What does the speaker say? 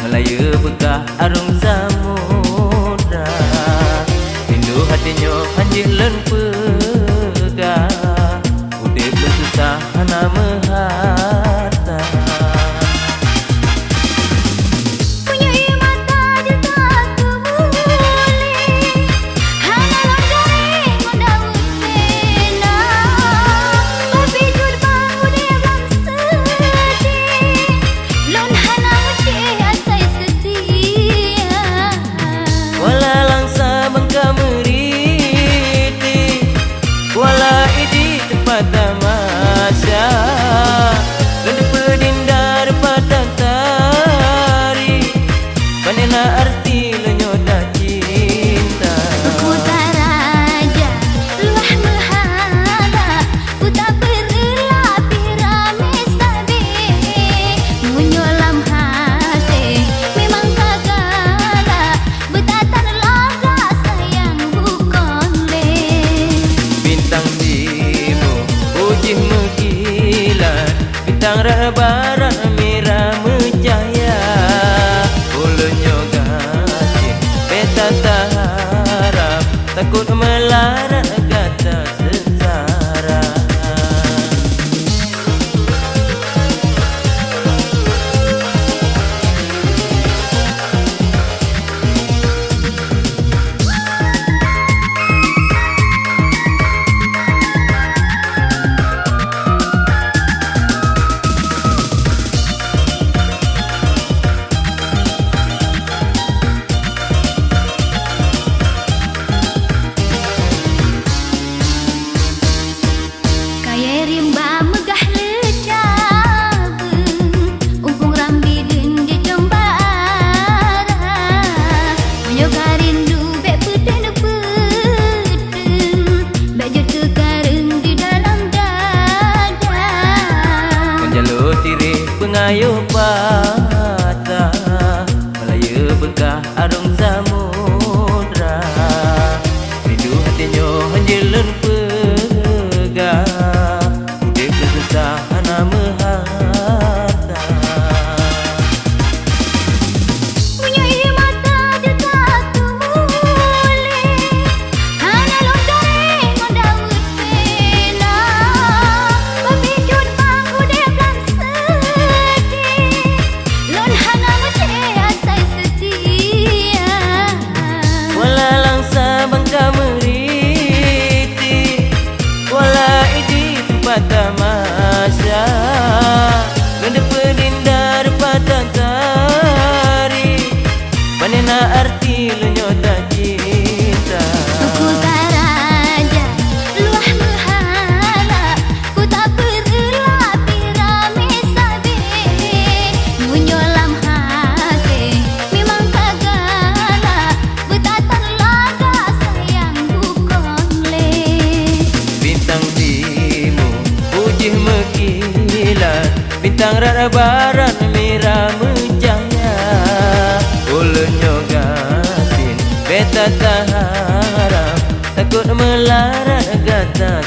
Melaya bekah arung samudra, rindu hatinya hanjilan pegah. Udip bersusah hana mehata. Tamasya Ganda pedindar pada tari, panena arti lenyoda cinta. Aku tak raja, luah mehara, ku tak berlapi rame sabi. Menyolam hati, memang kagara, betatan laga sayang bukan le. Bintang biru ujih mekilat, bintang rebaran mira menjaya. Ulunyo gasing peta taharap, takut melarat kata sesara. Kaya rimba megah lecabeng, umpung rambi den di cembara. Menyoga rindu bek Peuthen bek jut kekareng di dalam dada. Menjalur tirik pengayuh patah, melaya bekah arung samudra, rindu hatinya hanjilan pegah. Udip bersusah hana mehata. Punyai mata dia tak temulih, hana lontareng ngondawut pena. Babijut pangku dia belam sedih, lon hana mece asai setia. Wala langsa bangka meriti, wala idi tempat tamasya. Ganda pedindar pada tari, panena arti lenyoda cinta. Aku tak raja, luah mehara, ku tak berlapi rame sabi. Menyolam hati, memang kagara, betatan laga sayang bukan le. Bintang timur ujih mekilat, bintang rebaran mira menjaya. Ulunyo gasin beta taharap, takut melarat kata